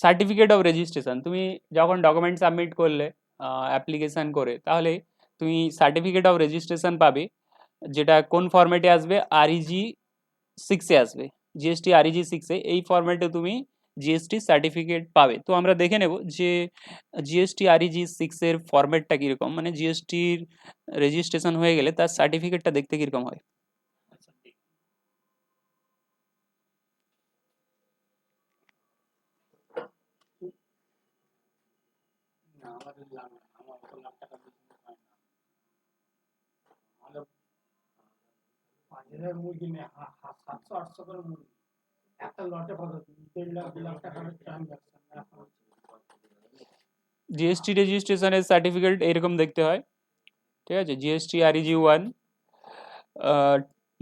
Certificate of registration, তুমি যখন document submit করলে অ্যাপ্লিকেশান করে, তাহলে তুমি সার্টিফিকেট অফ রেজিস্ট্রেশন পাবে, যেটা কোন ফরম্যাটে আসবে, আরইজি 6-এ আসবে, জিএসটি আরইজি 6-এ, এই ফরম্যাটে তুমি জিএসটি সার্টিফিকেট পাবে। তো আমরা দেখে নেব যে জিএসটি আরইজি 6-এর ফরম্যাটটা কীরকম, মানে জিএসটির রেজিস্ট্রেশন হয়ে গেলে তার সার্টিফিকেটটা দেখতে কীরকম হয়। জিএসটি রেজিস্ট্রেশনের সার্টিফিকেট এরকম দেখতে হয়, ঠিক আছে। GST REG 1,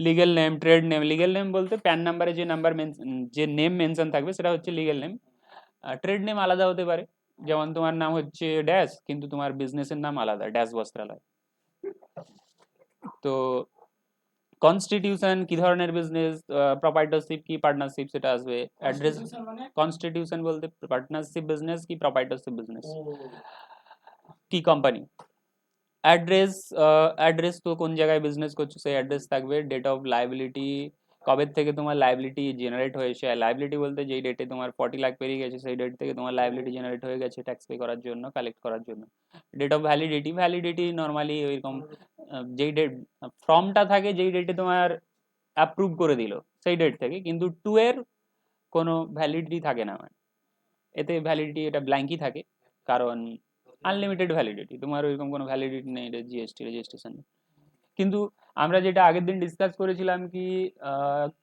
legal name, trade name, legal name বলতে প্যান নাম্বারে যে নাম্বার যে নেম মেনশন থাকবে সেটা হচ্ছে লিগেল নেম। ট্রেড নেম আলাদা হতে পারে, যেমন তোমার নাম হচ্ছে ড্যাশ কিন্তু তোমার বিজনেসের নাম আলাদা, ড্যাশ বস্ত্রালয়। তো কনস্টিটিউশন, কি ধরনের বিজনেস, প্রপার্টরশিপ কি পার্টনারশিপ সেটা আসবে। অ্যাড্রেস, কনস্টিটিউশন বলতে পার্টনারশিপ বিজনেস কি প্রপার্টরশিপ বিজনেস, কি কোম্পানি। অ্যাড্রেস, অ্যাড্রেস তো কোন জায়গায় বিজনেস করছো সেই অ্যাড্রেস থাকবে। ডেট অফ লাইবিলিটি, কবে থেকে তোমার লাইবিলিটি জেনারেট হয়েছে, লাইবিলিটি বলতে যেই ডেটে তোমার 40 লাখ পেরিয়ে গেছে সেই ডেট থেকে তোমার লাইবিলিটি জেনারেট হয়ে গেছে ট্যাক্স পে করার জন্য, কালেক্ট করার জন্য। Date of validity, validity normally ওইরকম যেই ডেট ফর্মটা থাকে, যেই ডেটে তোমার অ্যাপ্রুভ করে দিল সেই ডেট থেকে, কিন্তু 2 এর কোনো ভ্যালিডিটি থাকে না, মানে এতে ভ্যালিডিটি এটা ব্ল্যাঙ্কই থাকে, কারণ আনলিমিটেড ভ্যালিডিটি, তোমার ওইরকম কোনো ভ্যালিডিটি নেই জিএসটি রেজিস্ট্রেশন। কিন্তু আমরা যেটা আগের দিন ডিসকাস করেছিলাম কি,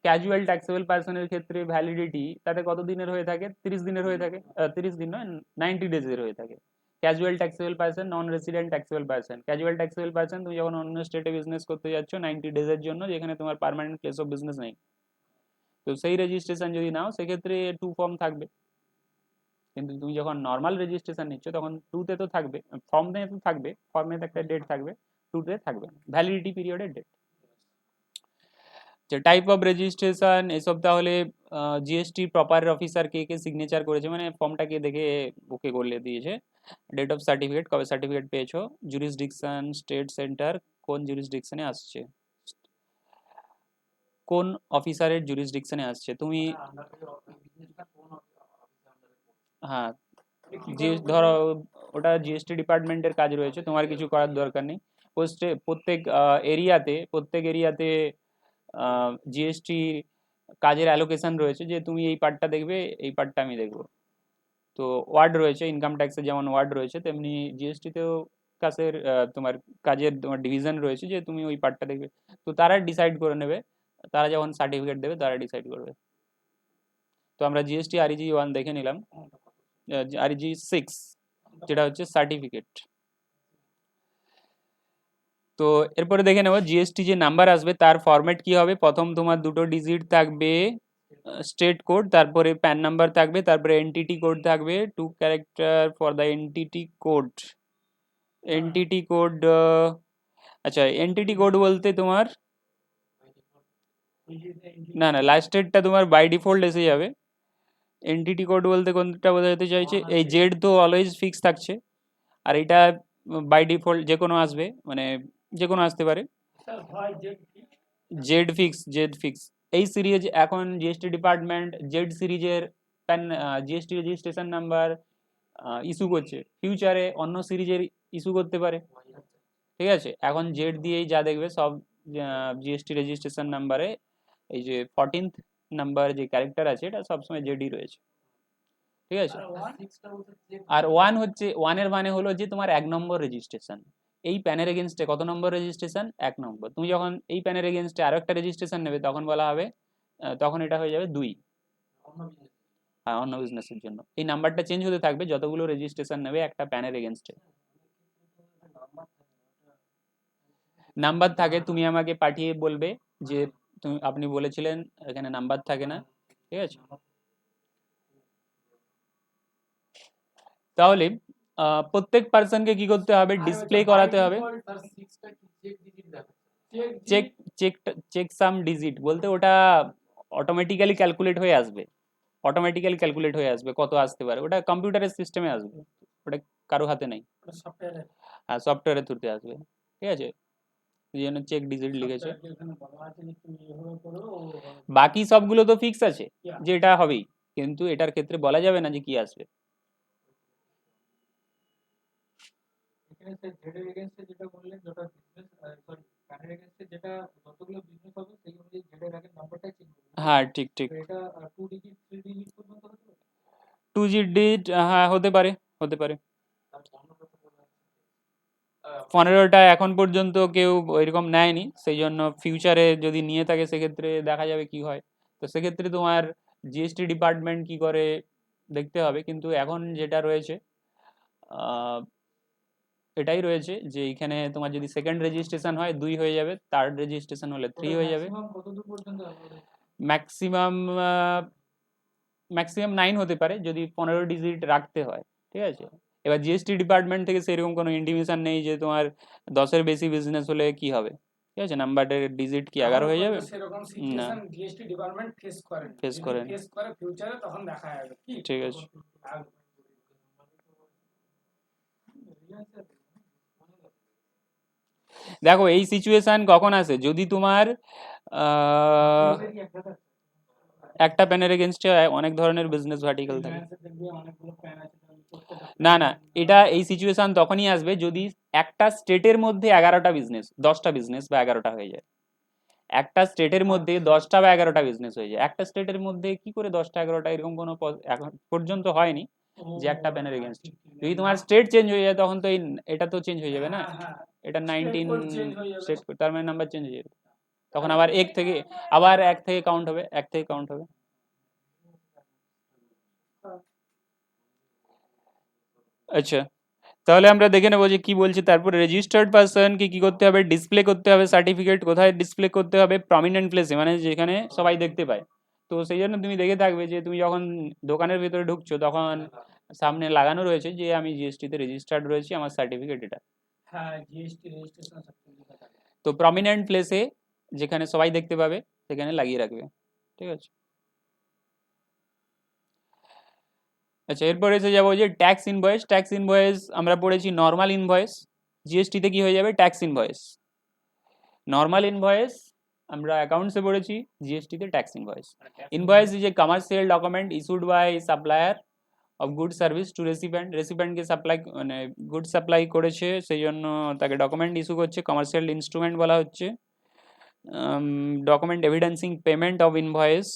ক্যাজুয়াল ট্যাক্সেবল পার্সনের ক্ষেত্রে ভ্যালিডিটি তাতে কত দিনের হয়ে থাকে, 30 দিনের হয়ে থাকে, 30 দিন নয়, 90 ডেজের হয়ে থাকে। Casual taxable person, non resident taxable person. Casual taxable person তুমি যখন অন্য স্টেটে বিজনেস করতে যাচ্ছ 90 ডেজের জন্য, যেখানে তোমার পার্মানেন্ট প্লেস অফ বিজনেস নেই, তো সেই রেজিস্ট্রেশন যদি নাও সেক্ষেত্রে 2 ফর্ম থাকবে। কিন্তু তুমি যখন নর্মাল রেজিস্ট্রেশন নিচ্ছ তখন 2-তে তো থাকবে, ফর্মে তো থাকবে, ফর্মে একটা ডেট থাকবে, 2-তে থাকবে ভ্যালিডিটি পিরিয়ডের ডেট। যে টাইপ অফ রেজিস্ট্রেশন এসব, তাহলে জিএসটি প্রপার অফিসার কে কে সিগনেচার করেছে, মানে ফর্মটা কে দেখে ওকে করলে দিয়েছে। ডেট অফ সার্টিফিকেট, কবে সার্টিফিকেট পেয়েছো, জুরিসডিকশন, স্টেট সেন্টার, কোন জুরিসডিকশনে আসছে, কোন অফিসারের জুরিসডিকশনে আসছে তুমি। হ্যাঁ, যে ধরো ওটা জিএসটি ডিপার্টমেন্টের কাজ রয়েছে, তোমার কিছু করার দরকার নেই। প্রত্যেক এরিয়াতে জিএসটি কাজের অ্যালোকেশন রয়েছে, যে তুমি এই পার্টটা দেখবে, এই পার্টটা আমি দেখবো। তো ওয়ার্ড রয়েছে, ইনকাম ট্যাক্সে যেমন ওয়ার্ড রয়েছে তেমনি জিএসটিতেও কাজের তোমার কাজের তোমার ডিভিশন রয়েছে, যে তুমি ওই পার্টটা দেখবে। তো তারা ডিসাইড করে নেবে, তারা যখন সার্টিফিকেট দেবে তারা ডিসাইড করবে। তো আমরা জিএসটি আরইজি 1 দেখে নিলাম, আরইজি 6 যেটা হচ্ছে সার্টিফিকেট। তো এরপরে দেখে নেব জিএসটি যে নাম্বার আসবে তার ফরম্যাট কি হবে। প্রথম তোমার 2টো ডিজিট থাকবে স্টেট কোড, তারপরে প্যান নাম্বার থাকবে, তারপরে এনটিটি কোড থাকবে, 2 character for the entity code. Entity code, আচ্ছা এনটিটি কোড বলতে তোমার, না না লাস্টেরটা তোমার বাই ডিফল্ট এসে যাবে। এনটিটি কোড বলতে কোনটা বোঝাতে চাইছে, এই জেড তো অলওয়েজ ফিক্স থাকছে, আর এটা বাই ডিফল্ট যে কোনো আসবে, মানে যে কোনো আসতে পারে। জেড ফিক্স এই সিরিজ এখন জিএসটি ডিপার্টমেন্ট জেড সিরিজের pan GST registration number issue করছে, ফিউচারে অন্য সিরিজের ইস্যু করতে পারে, ঠিক আছে। এখন জেড দিয়েই যা দেখবে সব জিএসটি রেজিস্ট্রেশন নাম্বারে, এই যে 14th নাম্বার যে ক্যারেক্টার আছে এটা সবসময় জেডই রয়েছে, ঠিক আছে। আর ওয়ানের মানে হলো যে তোমার 1 নম্বর রেজিস্ট্রেশন, এই প্যানের এগেনস্টে কত নম্বর রেজিস্ট্রেশন, 1 নম্বর। তুমি যখন এই প্যানের এগেনস্টে আরো একটা রেজিস্ট্রেশন নেবে তখন বলা হবে, তখন এটা হয়ে যাবে 2। হ্যাঁ, অন্য বিজনেসের জন্য এই নাম্বারটা চেঞ্জ হতে থাকবে যতগুলো রেজিস্ট্রেশন নেবে একটা প্যানের এগেনস্টে। নাম্বার থাকে, তুমি আমাকে পাঠিয়ে বলবে যে আপনি বলেছিলেন এখানে নাম্বার থাকে না, ঠিক আছে। তাহলে প্রত্যেক পার্সনকে কি করতে হবে, ডিসপ্লে করাতে হবে। চেক চেক চেক সাম ডিজিট বলতে ওটা অটোমেটিক্যালি ক্যালকুলেট হয়ে আসবে, অটোমেটিক্যালি ক্যালকুলেট হয়ে আসবে কত আসতে পারে, ওটা কম্পিউটারের সিস্টেমে আসবে, ওটা কারো হাতে নেই। হ্যাঁ, সফটওয়্যারের থ্রুতে আসবে, ঠিক আছে, এই জন্য চেক ডিজিট লিখেছে। বাকি সবগুলো তো ফিক্স আছে যে এটা হবেই, কিন্তু এটার ক্ষেত্রে বলা যাবে না যে কি আসবে। হ্যাঁ ঠিক ঠিক, 2 ডিজিট, হ্যাঁ হতে পারে, হতে পারে। 15টা এখন পর্যন্ত কেউ ওইরকম নেয়নি, সেই জন্য ফিউচারে যদি নিয়ে থাকে সেক্ষেত্রে দেখা যাবে কি হয়। তো সেক্ষেত্রে তোমার জিএসটি ডিপার্টমেন্ট কি করে দেখতে হবে, কিন্তু এখন যেটা রয়েছে এটাই রয়েছে যে এখানে তোমার যদি সেকেন্ড রেজিস্ট্রেশন হয় 2 হয়ে যাবে, থার্ড রেজিস্ট্রেশন হলে 3 হয়ে যাবে, ম্যাক্সিমাম ম্যাক্সিমাম 9 হতে পারে যদি 15 ডিজিট রাখতে হয়, ঠিক আছে। এবার জিএসটি ডিপার্টমেন্ট থেকে সেরকম কোনো ইন্টিমেশন নেই যে তোমার 10-এর বেশি বিজনেস হলে কি হবে, ঠিক আছে, নাম্বারের ডিজিট কি 11 হয়ে যাবে, না ফেস করেন, ঠিক আছে। দেখো এই সিচুয়েশন কখন আসে, যদি তোমার একটা প্যানের এগেনস্টে অনেক ধরনের বিজনেস ভার্টিক্যাল থাকে। না না, এটা এই সিচুয়েশন তখনই আসবে যদি একটা স্টেটের মধ্যে 11টা বিজনেস, 10টা বিজনেস বা 11টা হয়ে যায়। একটা স্টেটের মধ্যে 10টা বা 11টা বিজনেস হয়ে যায়, একটা স্টেটের মধ্যে কি করে 10টা 11টা এরকম কোনো এখন পর্যন্ত হয়নি যে একটা প্যানের এগেনস্ট। যদি তোমার স্টেট চেঞ্জ হয়ে যায় তখন তো এটা তো চেঞ্জ হয়ে যাবে না, এটা 19 স্টেট, তার মানে নাম্বার চেঞ্জ হয়ে যাবে, তখন আবার এক থেকে কাউন্ট হবে, এক থেকে কাউন্ট হবে। আচ্ছা, তাহলে আমরা দেখে নেবো যে কি বলছে। তারপরে রেজিস্টার্ড পারসনকে কি করতে হবে, ডিসপ্লে করতে হবে সার্টিফিকেট, কোথায় ডিসপ্লে করতে হবে, প্রমিনেন্ট প্লেসে, মানে যেখানে সবাই দেখতে পায়। তো সেই জন্য তুমি দেখে থাকবে যে তুমি যখন দোকানের ভিতরে ঢুকছো তখন সামনে লাগানো রয়েছে যে আমি জিএসটিতে রেজিস্টার্ড রয়েছি, আমার সার্টিফিকেট এটা। তো প্রমিনেন্ট প্লেসে যেখানে সবাই দেখতে পাবে সেখানে লাগিয়ে রাখবে, ঠিক আছে। আচ্ছা, এরপরে এসে যাবো যে ট্যাক্স ইনভয়েস। ট্যাক্স ইনভয়েস আমরা পড়েছি নর্মাল ইনভয়েস, জিএসটিতে কি হয়ে যাবে ট্যাক্স ইনভয়েস। নর্মাল ইনভয়েস আমরা অ্যাকাউন্টসে পড়েছি, জিএসটিতে tax invoice. Invoice is a commercial document issued by supplier of good service to recipient. রেসিপেন্টকে সাপ্লাই মানে গুড সাপ্লাই করেছে সেই জন্য তাকে ডকুমেন্ট ইস্যু করছে, কমার্শিয়াল ইনস্ট্রুমেন্ট বলা হচ্ছে। Document evidencing payment of invoice,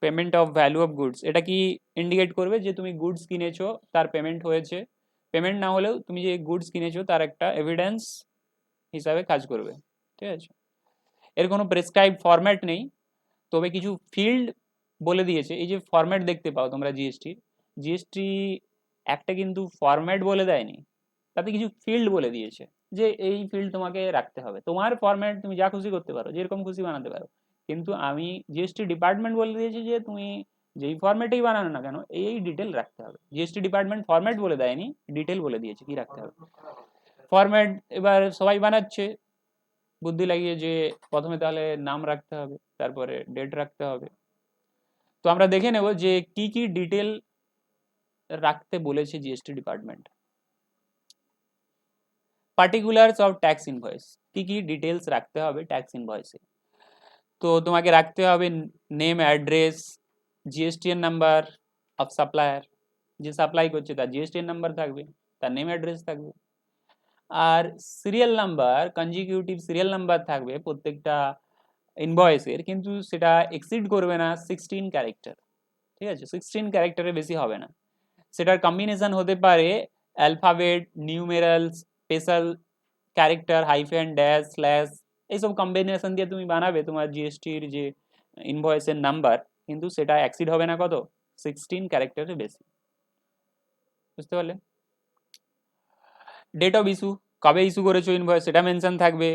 payment of value of goods, এটা কি ইন্ডিকেট করবে যে তুমি গুডস কিনেছো তার পেমেন্ট হয়েছে, পেমেন্ট না হলেও তুমি যে গুডস কিনেছো তার একটা এভিডেন্স হিসাবে কাজ করবে, ঠিক আছে। এর কোনো প্রেসক্রাইব ফরম্যাট নেই, তবে কিছু ফিল্ড বলে দিয়েছে। এই যে ফরম্যাট দেখতে পাও তোমরা জিএসটি একটা কিন্তু ফরম্যাট বলে দেয়নি, তাতে কিছু ফিল্ড বলে দিয়েছে যে এই ফিল্ড তোমাকে রাখতে হবে। তোমার ফরম্যাট তুমি যা খুশি করতে পারো, যেরকম খুশি বানাতে পারো, কিন্তু আমি জিএসটি ডিপার্টমেন্ট বলে দিয়েছি যে তুমি যেই ফরম্যাটেই বানানো না কেন এই ডিটেল রাখতে হবে। জিএসটি ডিপার্টমেন্ট ফরম্যাট বলে দেয়নি, ডিটেল বলে দিয়েছে কি রাখতে হবে। ফরম্যাট এবার সবাই বানাচ্ছে বুদ্ধি লাগিয়ে, যে প্রথমে তাহলে নাম রাখতে হবে, তারপরে ডেট রাখতে হবে। তো আমরা দেখে নেব যে কি কি ডিটেল রাখতে বলেছে GST department. Particulars of tax invoice, কি কি ডিটেলস রাখতে হবে ট্যাক্স ইনভয়েসে। তো তোমাকে রাখতে হবে name, address, GSTN number of supplier, যে সাপ্লাই করছে তার জিএসটিএন নাম্বার থাকবে, তার নেম অ্যাড্রেস থাকবে, আর serial number, consecutive serial number থাকবে প্রত্যেকটা ইনভয়েসের, কিন্তু সেটা এক্সিড করবে না 16 ক্যারেক্টার, ঠিক আছে, 16 ক্যারেক্টারের বেশি হবে না। সেটার কম্বিনেশন হতে পারে alphabet, numerals, special character, hyphen, dash, slash, এইসব কম্বিনেশন দিয়ে তুমি বানাবে তোমার জিএসটির যে ইনভয়েসের নাম্বার, কিন্তু সেটা এক্সিড হবে না কত 16 ক্যারেক্টারের বেশি, বুঝতে পারলে। ডেট অফ ইস্যু, কবে ইস্যু করেছো ইনভয়েস সেটা মেনশন থাকবে।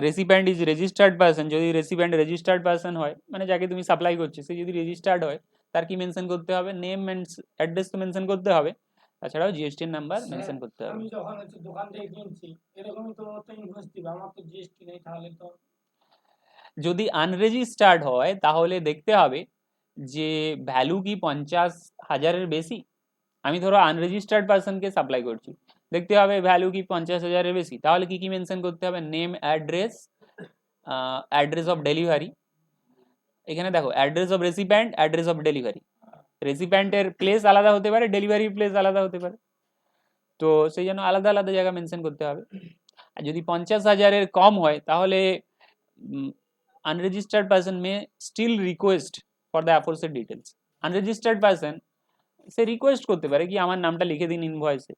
রেসিপেন্ট ইজ রেজিস্টার্ড পারসন, যদি রেসিপেন্ট রেজিস্টার্ড পারসন হয়, মানে যাকে তুমি সাপ্লাই করছো সে যদি রেজিস্টার্ড হয়, তার কি মেনশন করতে হবে, নেম এন্ড অ্যাড্রেস তো মেনশন করতে হবে, তাছাড়াও জিএসটি নাম্বার মেনশন করতে হবে। আমি যখন দোকান থেকে কিনছি এরকমই তো ইনভয়েস দিবে, আমার তো জিএসটি নেই, তাহলে তো যদি আনরেজিস্টার্ড হয় তাহলে দেখতে হবে যে ভ্যালু কি 50,000-এর বেশি, আমি ধরো আনরেজিস্টার্ড পার্সনকে সাপ্লাই করছি, দেখতে হবে ভ্যালু কি 50,000-এর বেশি, তাহলে কি কি মেনশন করতে হবে, name, address, address of delivery. এখানে দেখো address of recipient, address of delivery, রেসিপিয়েন্টের প্লেস আলাদা হতে পারে, ডেলিভারি প্লেস আলাদা হতে পারে, তো সেই জন্য আলাদা আলাদা জায়গা মেনশন করতে হবে। আর যদি 50,000-এর কম হয় তাহলে unregistered person may still request for the aforesaid details. Unregistered person সে রিকোয়েস্ট করতে পারে কি আমার নামটা লিখে দিন ইনভয়েসে,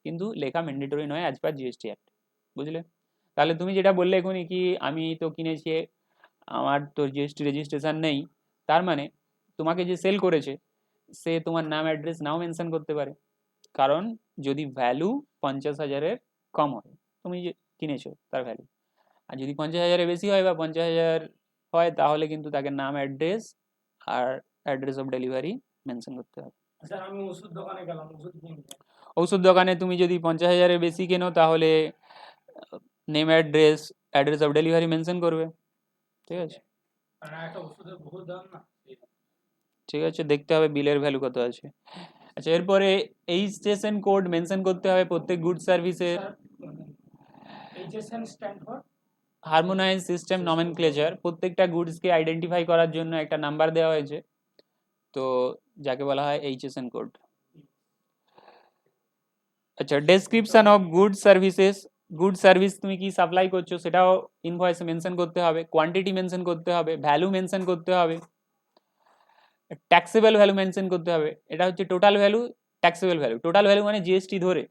কিন্তু লেখা ম্যান্ডেটরি নয় অ্যাজ পার জিএসটি অ্যাক্ট, বুঝলে? তাহলে তুমি যেটা বললে এখনই কি আমি তো কিনেছি, আমার তো জিএসটি রেজিস্ট্রেশন নেই, তার মানে তোমাকে যে সেল করেছে সে তোমার নাম অ্যাড্রেস নাও মেনশন করতে পারে, কারণ যদি ভ্যালু 50,000-এর কম হয়, তুমি যে কিনেছো তার ভ্যালু, আর যদি 50,000-এর বেশি হয় বা 50,000 হয় তাহলে কিন্তু তাকে নাম, অ্যাড্রেস আর অ্যাড্রেস অফ ডেলিভারি মেনশন করতে হবে। স্যার আমি ওষুধ দোকানে গেলাম, ওষুধ কিনতে, ঔষধ দোকানে তুমি যদি 50,000-এর বেশি কেনো তাহলে name, address, address of delivery mention করবে, ঠিক আছে? আর একটা ওষুধের বহুত দাম না, ঠিক আছে, দেখতে হবে বিলের ভ্যালু কত আছে। আচ্ছা, এরপরে এইচএসএন কোড মেনশন করতে হবে প্রত্যেক গুড সার্ভিসের। HSN stand for harmonise system nomenclature, প্রত্যেকটা গুডসকে আইডেন্টিফাই করার জন্য একটা নাম্বার দেওয়া হয়েছে, তো যাকে বলা হয় এইচএসএন কোড। আচ্ছা, description of good services, good service তুমি কি সাপ্লাই করছো সেটাও ইনভয়েসে মেনশন করতে হবে, কোয়ান্টিটি মেনশন করতে হবে, ভ্যালু মেনশন করতে হবে, ট্যাক্সেবল ভ্যালু মেনশন করতে হবে। এটা হচ্ছে total value, taxable value, total value মানে জিএসটি ধরে,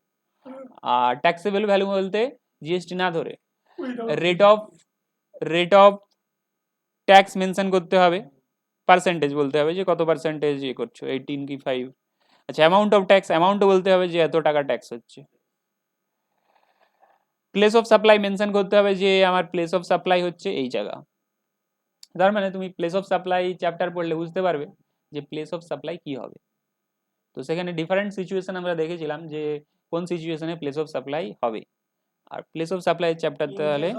আর ট্যাক্সেবল ভ্যালু বলতে জিএসটি না ধরে। রেট অফ ট্যাক্স মেনশন করতে হবে, পার্সেন্টেজ বলতে হবে যে কত পার্সেন্টেজ ইয়ে করছো, 18 কি 5। আচ্ছা, অ্যামাউন্ট অফ ট্যাক্স, অ্যামাউন্টও বলতে হবে যে এত টাকা ট্যাক্স হচ্ছে। প্লেস অফ সাপ্লাই মেনশন করতে হবে যে আমার প্লেস অফ সাপ্লাই হচ্ছে এই জায়গা, তার মানে তুমি প্লেস অফ সাপ্লাই চ্যাপ্টার পড়লে বুঝতে পারবে যে প্লেস অফ সাপ্লাই কি হবে। তো সেখানে ডিফারেন্ট সিচুয়েশন আমরা দেখেছিলাম যে কোন সিচুয়েশনে প্লেস অফ সাপ্লাই হবে, আর প্লেস অফ সাপ্লাই চ্যাপ্টার তাহলে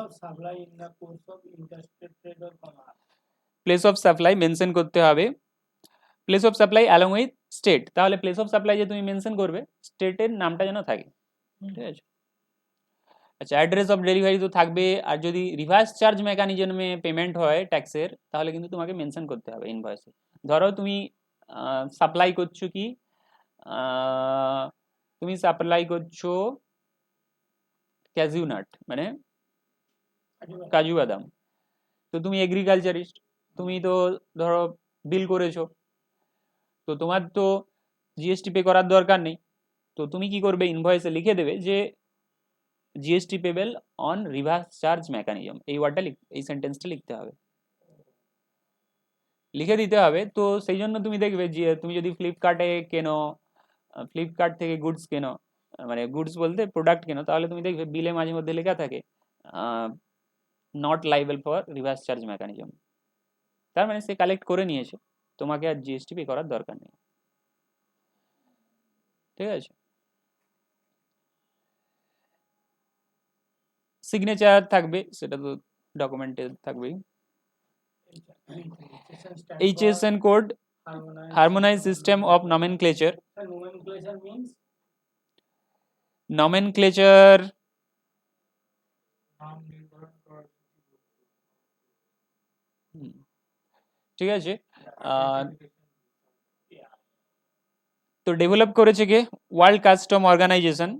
প্লেস অফ সাপ্লাই মেনশন করতে হবে, place of supply along with state, তাহলে প্লেস অফ সাপ্লাই যে তুমি মেনশন করবে স্টেটের নামটা যেন থাকে, ঠিক আছে? আচ্ছা, অ্যাড্রেস অফ ডেলিভারি তো থাকবে, আর যদি রিভার্স চার্জ মেকানিজমে পেমেন্ট হয় ট্যাক্সের তাহলে কিন্তু তোমাকে মেনশন করতে হবে ইনভয়েসে। ধরো তুমি সাপ্লাই করছো কি, তুমি সাপ্লাই করছো ক্যাজিউ নাট মানে কাজু বাদাম, তো তুমি এগ্রিকালচারিস্ট, তুমি তো ধরো বিল করেছো, তো তোমার তো জিএসটি পে করার দরকার নেই, তো তুমি কি করবে ইনভয়েসে লিখে দেবে যে GST payable on reverse charge mechanism, এই ওয়ার্ডটা এই সেন্টেন্সটা লিখতে হবে, লিখে দিতে হবে। তো সেই জন্য তুমি দেখবে যে তুমি যদি ফ্লিপকার্টে কেনো, ফ্লিপকার্ট থেকে গুডস কেনো, মানে গুডস বলতে প্রোডাক্ট কেনো, তাহলে তুমি দেখবে বিলে মাঝে মধ্যে লেখা থাকে not liable for reverse charge mechanism, তার মানে সে কালেক্ট করে নিয়েছে, তোমাকে আর জিএসটি পে করার দরকার নেই, ঠিক আছে? সিগনেচার থাকবে, সেটা তো ডকুমেন্টে থাকবেই। HSN code, harmonise system of nomenclature, nomenclature ঠিক আছে। তো ডেভেলপ করেছে কে, ওয়ার্ল্ড কাস্টম অর্গানাইজেশন,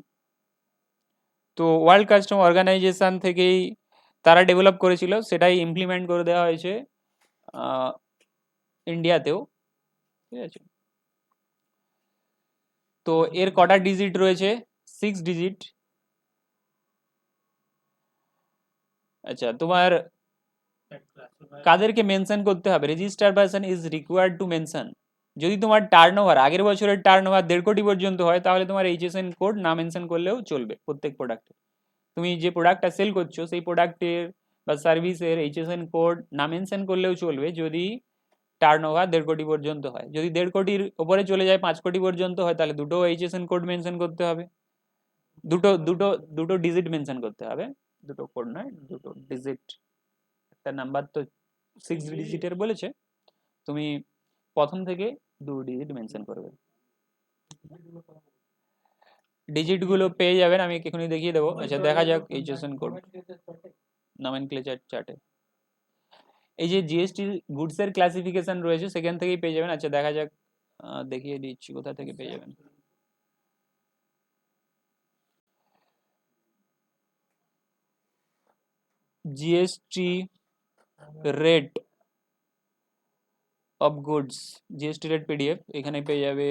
তো ওয়ার্ল্ড কাস্টম অর্গানাইজেশন থেকেই তারা ডেভেলপ করেছিল, সেটাই ইমপ্লিমেন্ট করে দেওয়া হয়েছে ইন্ডিয়াতেও, ঠিক আছে? তো এর কটা ডিজিট রয়েছে, 6 ডিজিট। আচ্ছা, তোমার কাদেরকে মেনশন করতে হবে, register person is required to mention, যদি তোমার টার্নওভার আগের বছরের টার্নওভার 1.5 কোটি পর্যন্ত হয় তাহলে তোমার এইচএসএন কোড না মেনশন করলেও চলবে প্রত্যেক প্রোডাক্টে, তুমি যে প্রোডাক্টটা সেল করছো সেই প্রোডাক্টের বা সার্ভিসের এইচএসএন কোড না মেনশন করলেও চলবে যদি টার্নওভার 1.5 কোটি পর্যন্ত হয়, যদি 1.5 কোটির ওপরে চলে যায় 5 কোটি পর্যন্ত হয় তাহলে দুটো এইচএসএন কোড মেনশন করতে হবে, দুটো দুটো দুটো ডিজিট মেনশন করতে হবে, দুটো কোড নয়, দুটো ডিজিট, একটা নাম্বার তো 6 ডিজিটের বলেছে, তুমি প্রথম থেকে 2 ডিজিট মেনশন করবে। ডিজিট গুলো পেয়ে যাবেন, আমি এক্ষুনি দেখিয়ে দেবো। আচ্ছা দেখা যাক এইচএসএন কোড নমেনক্লেচার চার্টে এই যে জিএসটি গুডস এর ক্লাসিফিকেশন রয়েছে সেখান থেকেই পেয়ে যাবেন। আচ্ছা দেখা যাক, দেখিয়ে দিচ্ছি কোথা থেকে পেয়ে যাবেন। GST rate of goods, GST rate PDF এখানে পেয়ে যাবে।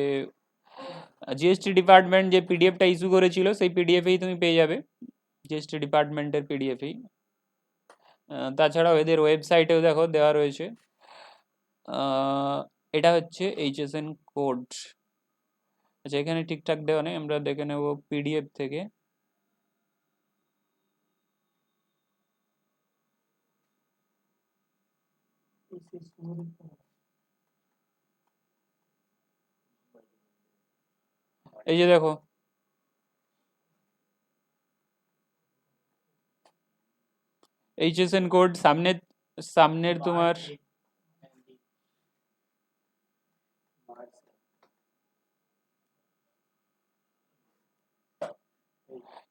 জিএসটি ডিপার্টমেন্ট যে পিডিএফটা ইস্যু করেছিল সেই পিডিএফেই তুমি পেয়ে যাবে, জিএসটি ডিপার্টমেন্টের পিডিএফেই। তাছাড়াও এদের ওয়েবসাইটেও দেখো দেওয়া রয়েছে। এটা হচ্ছে এইচএসএন কোড। আচ্ছা এখানে ঠিকঠাক দেওয়া নেই, আমরা দেখে নেব পিডিএফ থেকে। এই যে দেখো এইচএসএন কোড সামনের তোমার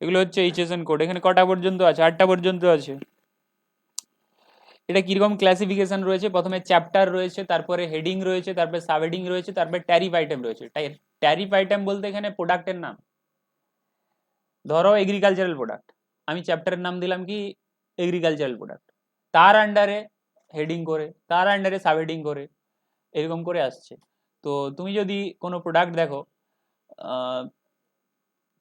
এগুলো হচ্ছে এইচএসএন কোড। এখানে কটা পর্যন্ত আছে? 8টা পর্যন্ত আছে। এটা কিরকম ক্লাসিফিকেশন রয়েছে? প্রথমে চ্যাপ্টার রয়েছে, তারপরে হেডিং রয়েছে, তারপরে সাব হেডিং রয়েছে, তারপরে ট্যারিফ আইটেম রয়েছে। ট্যারিফ আইটেম বলতে এখানে প্রোডাক্টের নাম। ধরো এগ্রিকালচারাল প্রোডাক্ট, আমি চ্যাপ্টারের নাম দিলাম কি এগ্রিকালচারাল প্রোডাক্ট, তার আন্ডারে হেডিং করে, তার আন্ডারে সাব হেডিং করে, এরকম করে আসছে। তো তুমি যদি কোনো প্রোডাক্ট দেখো,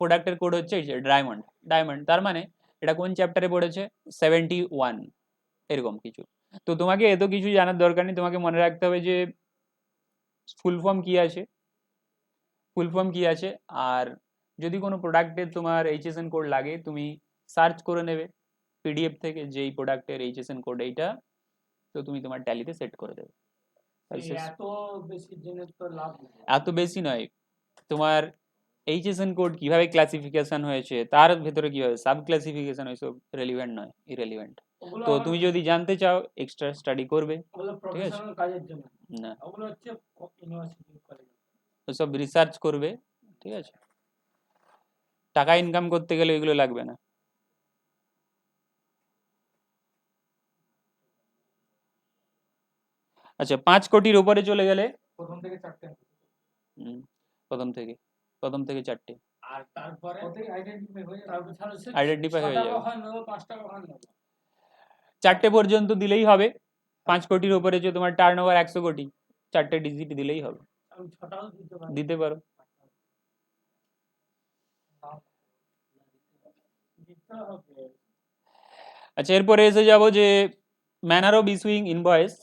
প্রোডাক্টের কোড হচ্ছে ডায়মন্ড, ডায়মন্ড তার মানে এটা কোন চ্যাপ্টারে পড়েছে? 71 এরকম কিছু। তো তোমাকে এত কিছু জানার দরকার নেই, তোমাকে মনে রাখতে হবে যে ফুল ফর্ম কি আছে, ফুল ফর্ম কি আছে। আর যদি কোনো প্রোডাক্টের তোমার এইচএসএন কোড লাগে তুমি সার্চ করে নেবে পিডিএফ থেকে যে এই প্রোডাক্টের এইচএসএন কোড এইটা, তো তুমি তোমার ট্যালিতে সেট করে দেবে। এত বেশি জেনে তো লাভ নেই। এত বেশি নয়, তোমার এইচএসএন কোড কিভাবে ক্লাসিফিকেশন হয়েছে, তার ভেতরে কিভাবে সাব ক্লাসিফিকেশন, ওইসব রেলিভেন্ট নয়, ইরেলিভেন্ট। তো তুমি যদি জানতে চাও এক্সট্রা স্টাডি করবে, ঠিক আছে? কাজের জন্য না, ওগুলো হচ্ছে ইউনিভার্সিটি কলেজ, ওসব রিসার্চ করবে, ঠিক আছে? টাকা ইনকাম করতে গেলে এগুলো লাগবে না। আচ্ছা 5 কোটির উপরে চলে গেলে প্রথম থেকে 4টে, প্রথম থেকে 4টে, আর তারপরে আইডেন্টিফাই হয়ে যাবে, আইডেন্টিফাই হয়ে যাবে। হয় নেবো 5 টাকা হয় নেবো, 4টে পর্যন্ত দিলেই হবে। 5 কোটির উপরে যে তোমার টার্ন ওভার 100 কোটি, 4টে ডিজিট দিলেই হবে। আমি 6টাও দিতে পারো। আচ্ছা এরপরে এসে যাব যে ম্যানার অফ ইস্যুইং ইনভয়েস,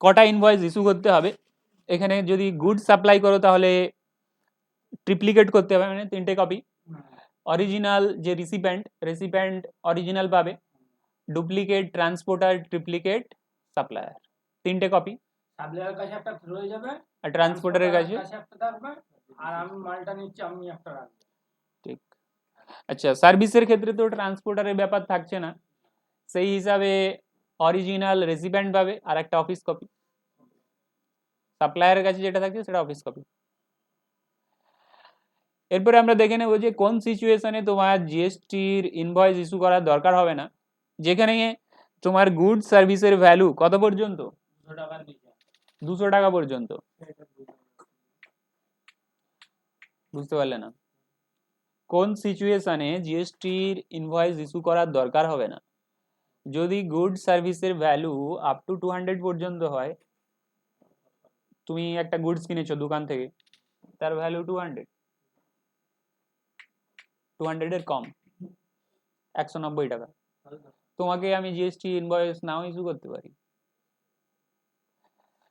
কটা ইনভয়েস ইস্যু করতে হবে। এখানে যদি গুড সাপ্লাই করো তাহলে ট্রিপ্লিকেট করতে হবে, মানে 3টে কপি। অরিজিনাল যে রেসিপ্যান্ট অরিজিনাল পাবে, ডুপ্লিকেট ট্রান্সপোর্টার, ট্রিপ্লিকেট সাপ্লায়ার, 3টে কপি। সাপ্লায়ারের কাছে একটা রয়ে যাবে আর ট্রান্সপোর্টারের কাছে একটা থাকবে, আর আমি মালটা নিচ্ছি আমি একটা রাখবো। ঠিক। আচ্ছা সার্ভিসের ক্ষেত্রে তো ট্রান্সপোর্টারের ব্যাপার থাকছে না, সেই হিসাবে অরিজিনাল রেসিপ্যান্ট পাবে আর একটা অফিস কপি। সাপ্লায়ারের কাছে যেটা থাকছে সেটা অফিস কপি। এরপরে আমরা দেখে নেব যে কোন সিচুয়েশনে তোমার জিএসটির ইনভয়েস ইস্যু করার দরকার হবে না, যেখানে তোমার গুড সার্ভিসের ভ্যালু কত পর্যন্ত? 200 টাকা পর্যন্ত। বুঝতে পারলে না? কোন সিচুয়েশনে জিএসটির ইনভয়েস ইস্যু করার দরকার হবে না? যদি গুড সার্ভিসের ভ্যালু আপ টু 200 পর্যন্ত হয়, তুমি একটা গুডস কিনেছো দোকান থেকে, তার ভ্যালু 200 এর কম, 190 টাকা, তোমাকে আমি জিএসটি ইনভয়েস নাও ইস্যু করতে পারি।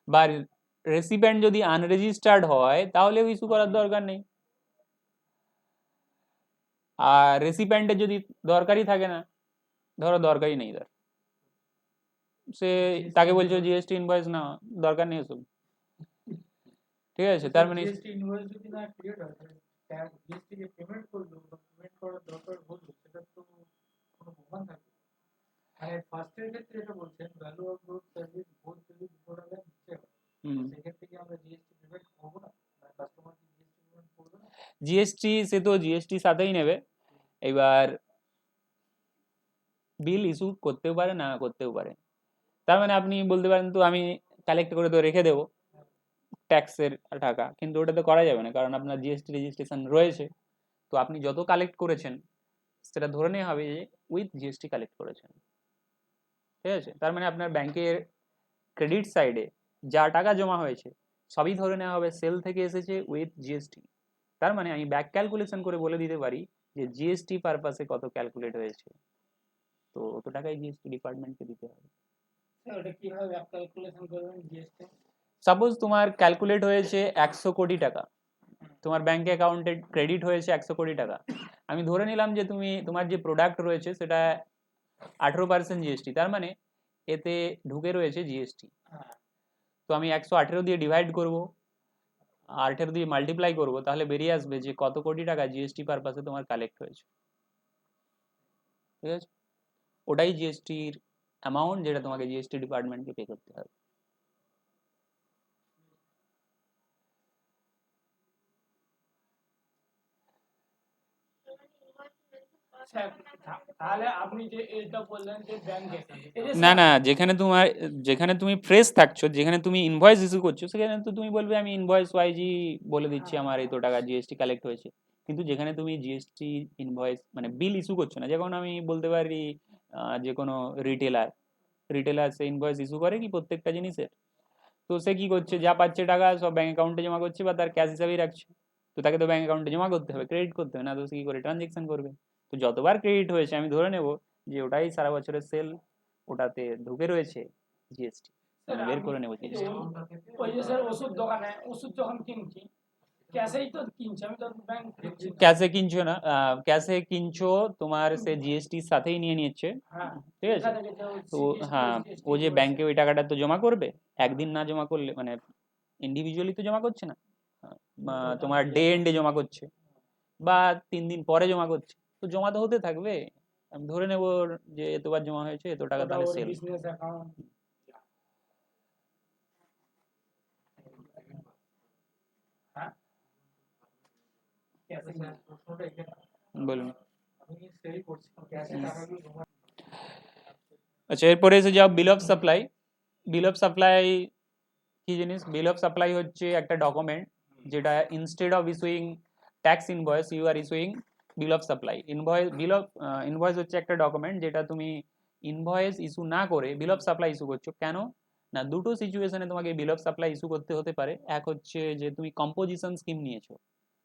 বা রেসিপিয়েন্ট যদি আনরেজিস্টার্ড হয় তাহলেও ইস্যু করার দরকার নেই। আর রেসিপিয়েন্টের যদি দরকারই থাকে না, ধরো দরকারই নেই তার, সে তাকে বলছো জিএসটি ইনভয়েস না, দরকার নেই ওসব, ঠিক আছে? তার মানে জিএসটি ইনভয়েস যদি না ক্রিয়েট হয়, জিএসটি যে পেমেন্ট করলো বা পেমেন্ট করার দরকার হলো, সেটা তো কোনো প্রমাণ থাকে। মানে ফার্স্ট এর ক্ষেত্রে এটা বলছেন value of good service both যদি 200 টাকা নিচে হয়, সেক্ষেত্রে কি আমরা জিএসটি পেমেন্ট করবো না, কাস্টমার কি জিএসটি পেমেন্ট করবে না? জিএসটি সে তো জিএসটি সাথেই নেবে, এবার বিল ইস্যু করতেও পারে না করতেও পারে। তার মানে আপনি বলতে পারেন তো আমি কালেক্ট করে তো রেখে দেবো ট্যাক্সের টাকা, কিন্তু ওটা তো করা যাবে না, কারণ আপনার জিএসটি রেজিস্ট্রেশন রয়েছে। তো আপনি যত কালেক্ট করেছেন সেটা ধরে নেওয়া হবে যে উইথ জিএসটি কালেক্ট করেছেন, ঠিক আছে। তার মানে আপনার ব্যাংকের ক্রেডিট সাইডে যা টাকা জমা হয়েছে সবই ধরে নেওয়া হবে সেল থেকে এসেছে উইথ জিএসটি। তার মানে আমি ব্যাক ক্যালকুলেশন করে বলে দিতে পারি যে জিএসটি পারপাসে কত ক্যালকুলেট হয়েছে, তো অত টাকাই জিএসটি ডিপার্টমেন্টকে দিতে হবে। ওটা কিভাবে ব্যাক ক্যালকুলেশন করবেন জিএসটি? সাপোজ তোমার ক্যালকুলেট হয়েছে 100 কোটি টাকা, তোমার ব্যাংক অ্যাকাউন্টে ক্রেডিট হয়েছে 100 কোটি টাকা। আমি ধরে নিলাম যে তুমি তোমার যে প্রোডাক্ট রয়েছে সেটা 18% জিএসটি, তার মানে এতে ঢুকে রয়েছে জিএসটি। তো আমি 118 দিয়ে ডিভাইড করব, 18 দিয়ে মাল্টিপ্লাই করব, তাহলে বেরিয়ে আসবে যে কত কোটি টাকা জিএসটি পারপাসে তোমার কালেক্ট হয়েছে, ঠিক আছে। ওটাই জিএসটির অ্যামাউন্ট যেটা তোমাকে জিএসটি ডিপার্টমেন্টকে পে করতে হবে। তাহলে আপনি যে এটা বললেন যে ব্যাংকে, না না, যেখানে তুমি ফ্রেশ থাকছো, যেখানে তুমি ইনভয়েস ইস্যু করছো, সেখানে তো তুমি বলবে আমি ইনভয়েস ওয়াইজই বলে দিচ্ছি আমার এত টাকা জিএসটি কালেক্ট হয়েছে। কিন্তু যেখানে তুমি জিএসটি ইনভয়েস মানে বিল ইস্যু করছো না, যেমন আমি বলতে পারি যে কোনো রিটেলার সে ইনভয়েস ইস্যু করে কি প্রত্যেকটা জিনিসের, তো সে কি করছে যা পাচ্ছে টাকা সব ব্যাংক অ্যাকাউন্টে জমা করছে বা তার ক্যাশ হিসাবেই রাখছে। তো তাকে তো ব্যাংক অ্যাকাউন্টে জমা করতে হবে, ক্রেডিট করতে হবে, না তো সে কি করে ট্রানজেকশন করবে। তো যতবার ক্রেডিট হয়েছে আমি ধরে নেব যে ওটাই সারা বছরের সেল, ওটাতে ঢুকে রয়েছে জিএসটি, আমি বের করে নেব জিএসটি। ওই যে স্যার ওষুধ দোকানে ওষুধ যখন কিনছি ক্যাশেই তো কিনছি, আমি তো ব্যাংক ক্যাশে কিনছো না, ক্যাশে কিনছো তোমার সে জিএসটির সাথেই নিয়ে নিচ্ছে, ঠিক আছে। তো হ্যাঁ, ও যে ব্যাংকে ওই টাকাটা তো জমা করবে, একদিন না জমা করলে মানে ইন্ডিভিজুয়ালি তো জমা করছে না, তোমার ডে এন্ডে জমা করছে বা 3 দিন পরে জমা করছে, তো জমা তো হতে থাকবে। আমি ধরে নেব যে এতবার জমা হয়েছে এত টাকা, তাহলে সেল। Business account. হ্যাঁ ক্যাশে প্রশ্নটা এখানে বলুন। আমি সেই করছি ক্যাশে টাকাগুলো জমা। আচ্ছা, এরপরে এসে যাও bill of supply. Bill of supply কি জিনিস? বিল অফ সাপ্লাই হচ্ছে একটা ডকুমেন্ট যেটা instead of issuing tax invoice you are issuing bill of supply. Invoice হচ্ছে একটা ডকুমেন্ট যেটা তুমি ইনভয়েস ইস্যু না করে বিল অফ সাপ্লাই ইস্যু করছো। কেন না, দুটো সিচুয়েশনে তোমাকে বিল অফ সাপ্লাই ইস্যু করতে হতে পারে। এক হচ্ছে যে তুমি কম্পোজিশন স্কিম নিয়েছো,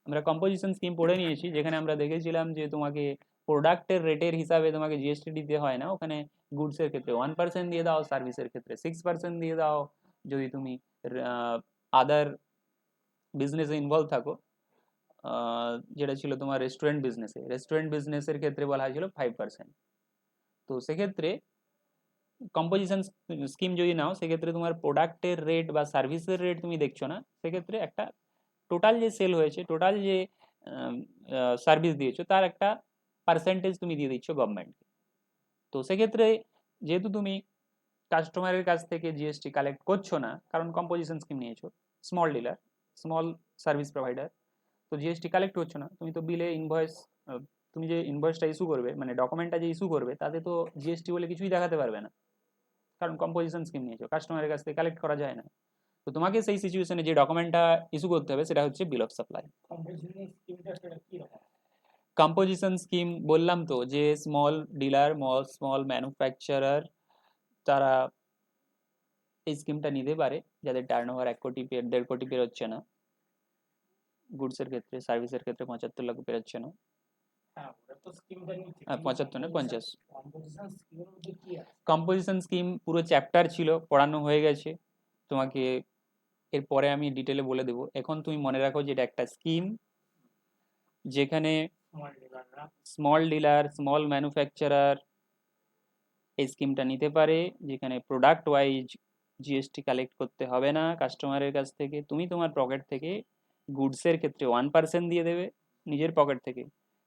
আমরা কম্পোজিশন স্কিম পড়ে নিয়েছি, যেখানে আমরা দেখেছিলাম যে তোমাকে প্রোডাক্টের রেটের হিসাবে তোমাকে জিএসটি দিতে হয় না, ওখানে গুডসের ক্ষেত্রে 1% দিয়ে দাও, সার্ভিসের ক্ষেত্রে 6% দিয়ে দাও, যদি তুমি আদার বিজনেসে ইনভলভ থাকো, যেটা ছিল তোমার রেস্টুরেন্ট বিজনেসের ক্ষেত্রে বলা হয়েছিল 5%। তো সেক্ষেত্রে কম্পোজিশন স্কিম যদি নাও, সেক্ষেত্রে তোমার প্রোডাক্টের রেট বা সার্ভিসের রেট তুমি দেখছো না, সেক্ষেত্রে একটা টোটাল যে সেল হয়েছে, টোটাল যে সার্ভিস দিয়েছো তার একটা পার্সেন্টেজ তুমি দিয়ে দিচ্ছ গভর্নমেন্টকে। তো সেক্ষেত্রে যেহেতু তুমি কাস্টমারের কাছ থেকে জিএসটি কালেক্ট করছো না, কারণ কম্পোজিশন স্কিম নিয়েছো, স্মল সার্ভিস প্রোভাইডার, তো জিএসটি কালেক্ট হচ্ছে না, তুমি তো বিলে ইনভয়েস, তুমি যে ইনভয়েসটা ইস্যু করবে মানে ডকুমেন্টটা যে ইস্যু করবে তাতে তো জিএসটি বলে কিছুই দেখাতে পারবে না, কারণ কম্পোজিশন স্কিম নিয়েছো, কাস্টমারের কাছ থেকে কালেক্ট করা যায় না। তো তোমাকে সেই সিচুয়েশনে যে ডকুমেন্টটা ইস্যু করতে হবে সেটা হচ্ছে বিল অফ সাপ্লাই। কম্পোজিশন স্কিমটা সেটা কি রকম? কম্পোজিশন স্কিম বললাম তো, যে স্মল ডিলার স্মল ম্যানুফ্যাকচারার তারা এই স্কিমটা নিতে পারে, যাদের টার্নওভার 1 কোটি 1.5 কোটি পেরোচ্ছে না, গুডসের ক্ষেত্রে, সার্ভিসের ক্ষেত্রে 75 লাখ পেরোচ্ছে না। হ্যাঁ ওটা তো স্কিমটা নিচ্ছে, 75 না 50। কম্পোজিশন স্কিমের মধ্যে কি আছে? কম্পোজিশন স্কিম পুরো চ্যাপ্টার ছিল, পড়ানো হয়ে গেছে তোমাকে, এরপরে আমি ডিটেলে বলে দেবো। এখন তুমি মনে রাখো যে এটা একটা স্কিম যেখানে স্মল ডিলার স্মল ম্যানুফ্যাকচারার এই স্কিমটা নিতে পারে, যেখানে প্রোডাক্ট ওয়াইজ জিএসটি কালেক্ট করতে হবে না কাস্টমারের কাছ থেকে, তুমি তোমার পকেট থেকে গুডসের ক্ষেত্রে 1% দিয়ে দেবে নিজের পকেট থেকে,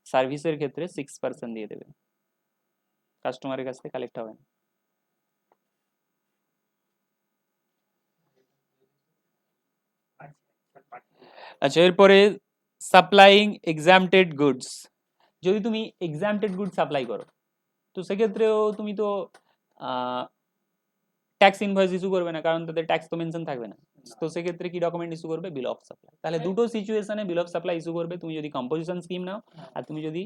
সার্ভিসের ক্ষেত্রে 6% দিয়ে দেবে, কাস্টমারের কাছ থেকে কালেক্ট হবে না। আচ্ছা, এরপরে সাপ্লাইং এক্সামটেড গুডস। যদি তুমি এক্সামটেড গুড সাপ্লাই করো, তো সেক্ষেত্রেও তুমি তো ট্যাক্স ইনভয়েস ইস্যু করবে না, কারণ তাদের ট্যাক্স তো মেনশন থাকবে না। তো সেক্ষেত্রে কি ডকুমেন্ট ইস্যু করবে? বিল অফ সাপ্লাই। তাহলে দুটো সিচুয়েশনে বিল অফ সাপ্লাই ইস্যু করবে, তুমি যদি কম্পোজিশন স্কিম নাও আর তুমি যদি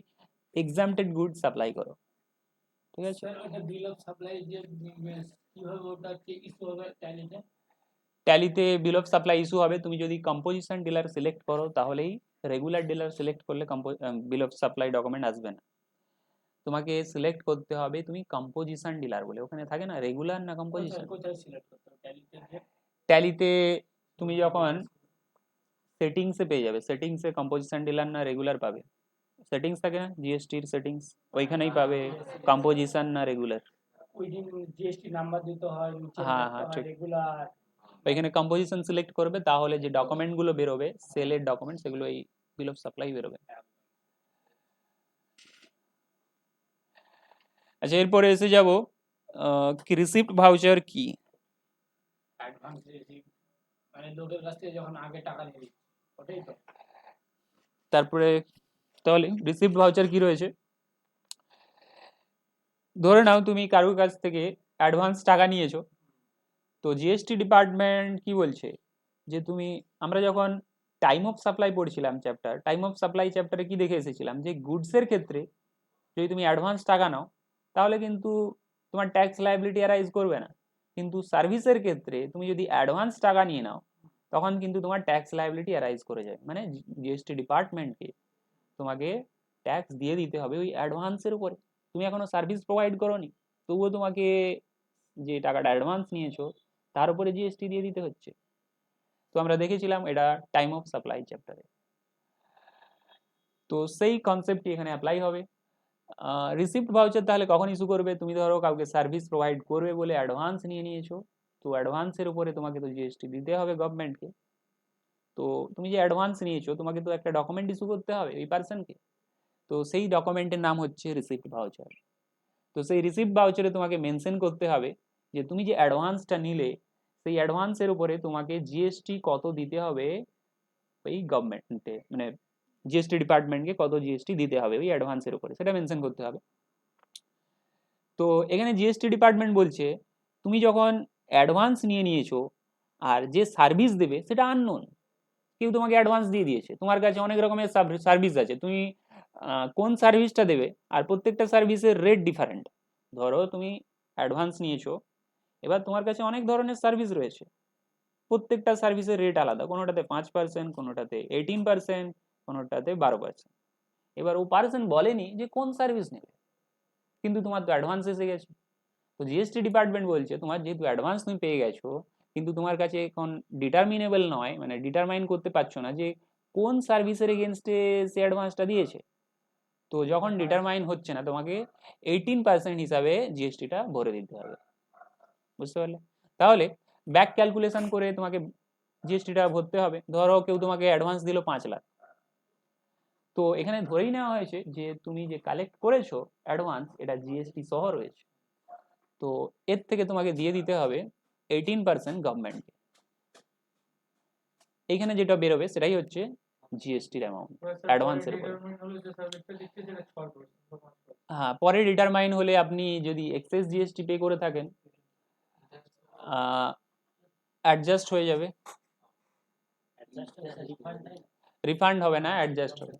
এক্সামটেড গুড সাপ্লাই করো। ঠিক আছে, বিল অফ সাপ্লাই যে কিভাবে ওটা ইস্যু হবে ট্যালিতে? ট্যালিতে বিল অফ সাপ্লাই ইস্যু হবে তুমি যদি কম্পোজিশন ডিলার সিলেক্ট করো, তাহলেই। রেগুলার ডিলার সিলেক্ট করলে বিল অফ সাপ্লাই ডকুমেন্ট আসবে না। তোমাকে সিলেক্ট করতে হবে তুমি কম্পোজিশন ডিলার বলে, ওখানে থাকে না রেগুলার না কম্পোজিশন। কোথায় সিলেক্ট করতে হবে ট্যালিতে গিয়ে? ট্যালিতে তুমি যখন সেটিংসে পেয়ে যাবে, সেটিংসে কম্পোজিশন ডিলার না রেগুলার পাবে, সেটিংস থাকে না জিএসটির সেটিংস, ওইখানেই পাবে কম্পোজিশন না রেগুলার। ওই দিন জিএসটি নাম্বার দিতে হয়, নিচে হ্যাঁ হ্যাঁ ঠিক, রেগুলার। ওইখানে কম্পোজিশন সিলেক্ট করবে, তাহলে যে ডকুমেন্টগুলো বেরোবে সেলের ডকুমেন্ট, সেগুলো এই বিল অফ সাপ্লাই বেরোবে। আচ্ছা, এরপরে এসে যাব কি রিসিপ্ট ভাউচার কি। অ্যাডভান্স রিসিপ্ট মানে লোকের কাছ থেকে যখন আগে টাকা নিবি, ওটাই তো। তারপরে তাহলে রিসিপ্ট ভাউচার কি রয়েছে? ধরে নাও তুমি কারোর কাছ থেকে অ্যাডভান্স টাকা নিয়েছো, তো জিএসটি ডিপার্টমেন্ট কি বলছে যে তুমি, আমরা যখন টাইম অফ সাপ্লাই পড়ছিলাম চ্যাপ্টার, টাইম অফ সাপ্লাই চ্যাপ্টারে কি দেখে এসেছিলাম যে গুডসের ক্ষেত্রে যদি তুমি অ্যাডভান্স টাকা নাও তাহলে কিন্তু তোমার ট্যাক্স লায়াবিলিটি অ্যারাইজ করবে না, কিন্তু সার্ভিসের ক্ষেত্রে তুমি যদি অ্যাডভান্স টাকা নিয়ে নাও তখন কিন্তু তোমার ট্যাক্স লায়াবিলিটি অ্যারাইজ করে যায়। মানে জিএসটি ডিপার্টমেন্টকে তোমাকে ট্যাক্স দিয়ে দিতে হবে ওই অ্যাডভান্সের উপরে। তুমি এখনো সার্ভিস প্রোভাইড করোনি, তবুও তোমাকে যে টাকাটা অ্যাডভান্স নিয়েছো তার উপরে জিএসটি দিয়ে দিতে হচ্ছে। তো আমরা দেখেছিলাম এটা টাইম অফ সাপ্লাই চ্যাপ্টারে। তো সেই কনসেপ্টটি এখানে অ্যাপ্লাই হবে। রিসিপ্ট ভাউচার তাহলে কখন ইস্যু করবে? তুমি ধরো কাউকে সার্ভিস প্রোভাইড করবে বলে অ্যাডভান্স নিয়ে নিয়েছো, তো অ্যাডভান্সের উপরে তোমাকে তো জিএসটি দিতে হবে গভর্নমেন্টকে। তো তুমি যে অ্যাডভান্স নিয়েছো তোমাকে তো একটা ডকুমেন্ট ইস্যু করতে হবে ওই পার্সনকে, তো সেই ডকুমেন্টের নাম হচ্ছে রিসিপ্ট ভাউচার। তো সেই রিসিপ্ট ভাউচারে তোমাকে মেনশন করতে হবে যে তুমি যে অ্যাডভান্সটা নিলে সেই অ্যাডভান্সের উপরে তোমাকে জিএসটি কত দিতে হবে ওই গভর্নমেন্টে, মানে জিএসটি ডিপার্টমেন্টকে কত জিএসটি দিতে হবে ওই অ্যাডভান্সের উপরে, সেটা মেনশন করতে হবে। তো এখানে জিএসটি ডিপার্টমেন্ট বলছে তুমি যখন অ্যাডভান্স নিয়ে নিয়েছো আর যে সার্ভিস দেবে সেটা আননোন, কেউ তোমাকে অ্যাডভান্স দিয়ে দিয়েছে, তোমার কাছে অনেক রকমের সার্ভিস আছে, তুমি কোন সার্ভিসটা দেবে, আর প্রত্যেকটা সার্ভিসের রেট ডিফারেন্ট। ধরো তুমি অ্যাডভান্স নিয়েছো, এবার তোমার কাছে অনেক ধরনের সার্ভিস রয়েছে, প্রত্যেকটা সার্ভিসের রেট আলাদা, কোনোটাতে 5%, কোনোটাতে 18%, কোনোটাতে 12%। এবার ও পার্সন বলেনি যে কোন সার্ভিস নেবে, কিন্তু তোমার তো অ্যাডভান্স এসে গেছে। তো জিএসটি ডিপার্টমেন্ট বলছে তোমার যেহেতু অ্যাডভান্স তুমি পেয়ে গেছো, কিন্তু তোমার কাছে এখন ডিটারমিনেবল নয়, মানে ডিটারমাইন করতে পারছো না যে কোন সার্ভিসের এগেনস্টে সে অ্যাডভান্সটা দিয়েছে। তো যখন ডিটারমাইন হচ্ছে না, তোমাকে 18% হিসাবে জিএসটিটা ভরে দিতে হবে। বুঝতে পারলে? তাহলে ব্যাক ক্যালকুলেশন করে তোমাকে জিএসটিটা ভরতে হবে। ধরো কেউ তোমাকে অ্যাডভান্স দিল 5 লাখ, তো এখানে ধরেই নেওয়া হয়েছে যে তুমি যে কালেক্ট করেছো অ্যাডভান্স এটা জিএসটি সহ রয়েছে, তো এর থেকে তোমাকে দিয়ে দিতে হবে 18% গভর্নমেন্টকে। এইখানে যেটা বেরোবে সেটাই হচ্ছে জিএসটির অ্যামাউন্ট অ্যাডভান্সের উপরে। হ্যাঁ, পরে ডিটারমাইন হলে আপনি যদি এক্সেস জিএসটি পে করে থাকেন অ্যাডজাস্ট হয়ে যাবে, রিফান্ড হবে না, অ্যাডজাস্ট হবে,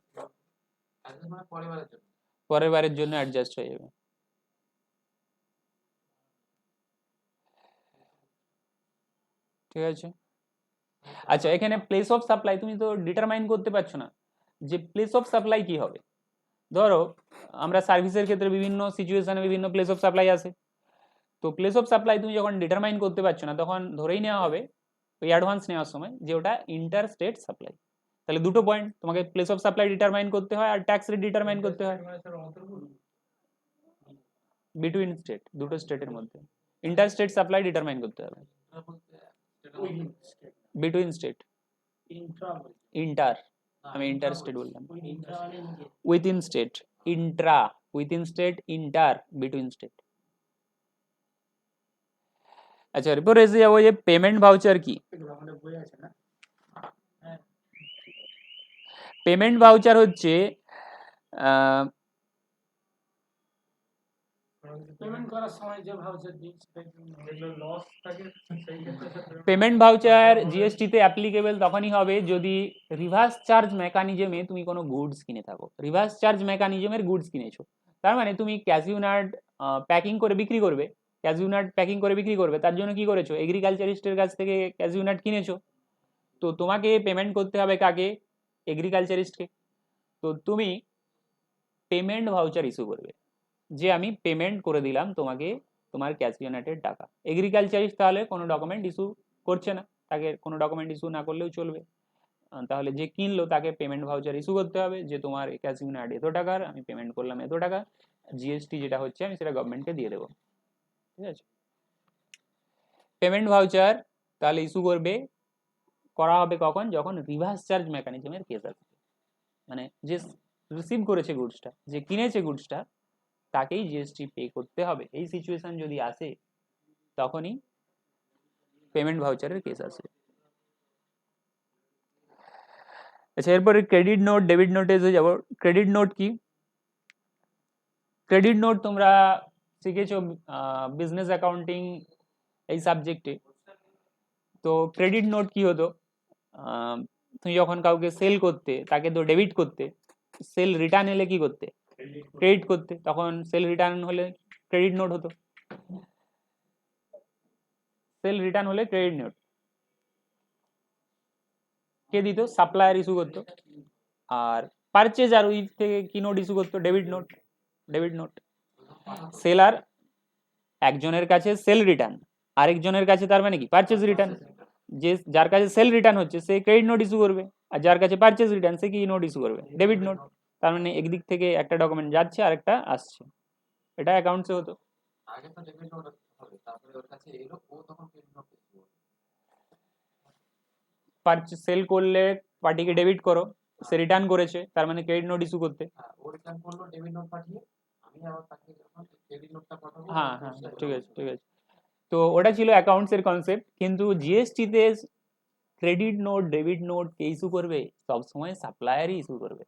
পরের বারের জন্য অ্যাডজাস্ট হয়ে যাবে। ঠিক আছে। আচ্ছা, এখানে প্লেস অফ সাপ্লাই তুমি তো ডিটারমাইন করতে পারছো না যে প্লেস অফ সাপ্লাই কি হবে। ধরো আমরা সার্ভিসের ক্ষেত্রে বিভিন্ন সিচুয়েশনে বিভিন্ন প্লেস অফ সাপ্লাই আছে, তো প্লেস অফ সাপ্লাই তুমি যখন ডিটারমাইন করতে পারছো না তখন ধরেই নেওয়া হবে ওই অ্যাডভান্স নেওয়ার সময় যে ওটা ইন্টার স্টেট সাপ্লাই। তাহলে দুটো পয়েন্ট, তোমাকে প্লেস অফ সাপ্লাই ডিটারমাইন করতে হয় আর ট্যাক্স রেট ডিটারমাইন করতে হয় বিটুইন স্টেট, দুটো স্টেটের মধ্যে ইন্টার স্টেট সাপ্লাই ডিটারমাইন করতে হবে। বিটুইন স্টেট, ইন্টার, আমি ইন্টার স্টেট বললাম, within state, Intra, within state, inter, between state. আচ্ছা, এরপর এসে যাবো যে পেমেন্ট ভাউচার কি। পেমেন্ট ভাউচার হচ্ছে পেমেন্ট করার সময় যে ভাউচার দিই যেগুলো লস থাকে সেই ক্ষেত্রে পেমেন্ট ভাউচার জিএসটিতে অ্যাপ্লিকেবল তখনই হবে যদি রিভার্স চার্জ মেকানিজমে তুমি কোনো গুডস কিনে থাকো। রিভার্স চার্জ মেকানিজমের গুডস কিনেছো, তার মানে তুমি ক্যাশিউ নাট প্যাকিং করে বিক্রি করবে, ক্যাশিউ নাট প্যাকিং করে বিক্রি করবে, তার জন্য কি করেছো, এগ্রিকালচারিস্টের কাছ থেকে ক্যাশিউ নাট কিনেছো, তো তোমাকে পেমেন্ট করতে হবে কাকে, এগ্রিকালচারিস্টকে। তো তুমি পেমেন্ট ভাউচার ইস্যু করবে যে আমি পেমেন্ট করে দিলাম তোমাকে তোমার ক্যাশিউ নাটের টাকা। এগ্রিকালচারিস্ট তাহলে কোনো ডকুমেন্ট ইস্যু করছে না, তাকে কোনো ডকুমেন্ট ইস্যু না করলেও চলবে। তাহলে যে কিনলো তাকে পেমেন্ট ভাউচার ইস্যু করতে হবে যে তোমার ক্যাশিউ নাট এত টাকার, আমি পেমেন্ট করলাম এত টাকা, জিএসটি যেটা হচ্ছে আমি সেটা গভর্নমেন্টকে দিয়ে দেবো। ঠিক আছে, পেমেন্ট ভাউচার তাহলে ইস্যু করবে করা হবে কখন, যখন রিভার্স চার্জ মেকানিজমের কেস আছে, মানে যে রিসিভ করেছে গুডসটা, যে কিনেছে গুডসটা, তাকেই জিএসটি পে করতে হবে। এই সিচুয়েশন যদি আসে তখনই পেমেন্ট ভাউচারের কেস আসে। আচ্ছা, এরপরে ক্রেডিট নোট ডেবিট নোটে এসে যাব। ক্রেডিট নোট কি? ক্রেডিট নোট তোমরা শিখেছো বিজনেস অ্যাকাউন্টিং এই সাবজেক্টে। তো ক্রেডিট নোট কি হতো, তুমি যখন কাউকে সেল করতে তাকে তো ডেবিট করতে, সেল রিটার্ন এলে কি করতে, ক্রেডিট করতে, তখন সেল রিটার্ন হলে ক্রেডিট নোট হতো। সেল রিটার্ন হলে ক্রেডিট নোট কে দিত, সাপ্লায়ার ইস্যু করতো। আর পারচেজ আর ওই থেকে কি নোট ইস্যু করতো, debit note. Debit note seller একজনের কাছে সেল রিটার্ন, আরেকজনের কাছে তার মানে কি পারচেজ রিটার্ন, যে যার কাছে সেল রিটার্ন হচ্ছে সে ক্রেডিট নোট ইস্যু করবে, আর যার কাছে পারচেজ রিটার্ন সে কি নোট ইস্যু করবে, ডেবিট নোট। তার মানে একদিক থেকে একটা ডকুমেন্ট যাচ্ছে আর একটা আসছে, এটা অ্যাকাউন্টসে হতো। আগে তো ডেবিট নোট হবে, তারপরে ওর কাছে এলো, ও তখন ক্রেডিট নোট ইস্যু করবে। পারচেজ সেল করলে পার্টিকে ডেবিট করো, সে রিটার্ন করেছে, তার মানে ক্রেডিট নোট ইস্যু করতে। হ্যাঁ, ও রিটার্ন করলো ডেবিট নোট পাঠিয়ে, আমি আবার তাকে যখন ক্রেডিট নোটটা পাঠাবো। হ্যাঁ হ্যাঁ, ঠিক আছে ঠিক আছে। তো ওটা ছিল অ্যাকাউন্টস এর কনসেপ্ট, কিন্তু জিএসটিতে ক্রেডিট নোট ডেবিট নোট কে ইস্যু করবে, সবসময় সাপ্লায়ারই ইস্যু করবে।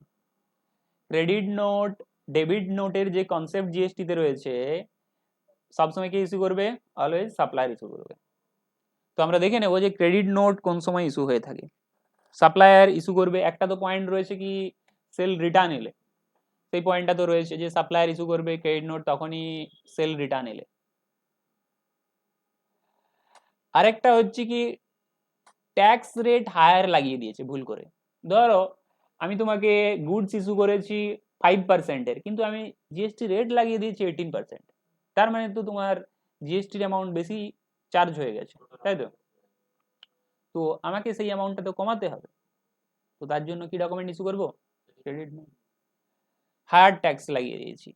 ক্রেডিট নোট ডেবিট নোটের যে কনসেপ্ট জিএসটিতে রয়েছে, সবসময় কে ইস্যু করবে, অলওয়েজ সাপ্লায়ার ইস্যু করবে। তো আমরা দেখে নেবো যে ক্রেডিট নোট কোন সময় ইস্যু হয়ে থাকে। সাপ্লায়ার ইস্যু করবে, একটা তো পয়েন্ট রয়েছে কি সেল রিটার্ন এলে, সেই পয়েন্টটা তো রয়েছে যে সাপ্লায়ার ইস্যু করবে ক্রেডিট নোট তখনই সেল রিটার্ন এলে। আরেকটা হচ্ছে কি ট্যাক্স রেট হায়ার লাগিয়ে দিয়েছে ভুল করে। ধরো আমি তোমাকে গুডস ইস্যু করেছি 5%-এর, কিন্তু আমি জিএসটি রেট লাগিয়ে দিয়েছি 18%, তার মানে তো তোমার জিএসটির অ্যামাউন্ট বেশি চার্জ হয়ে গেছে, তাই তো? তো আমাকে সেই অ্যামাউন্টটা তো কমাতে হবে, তো তার জন্য কি ডকুমেন্ট ইস্যু করবো, ক্রেডিট নোট। হায়ার ট্যাক্স লাগিয়ে দিয়েছি,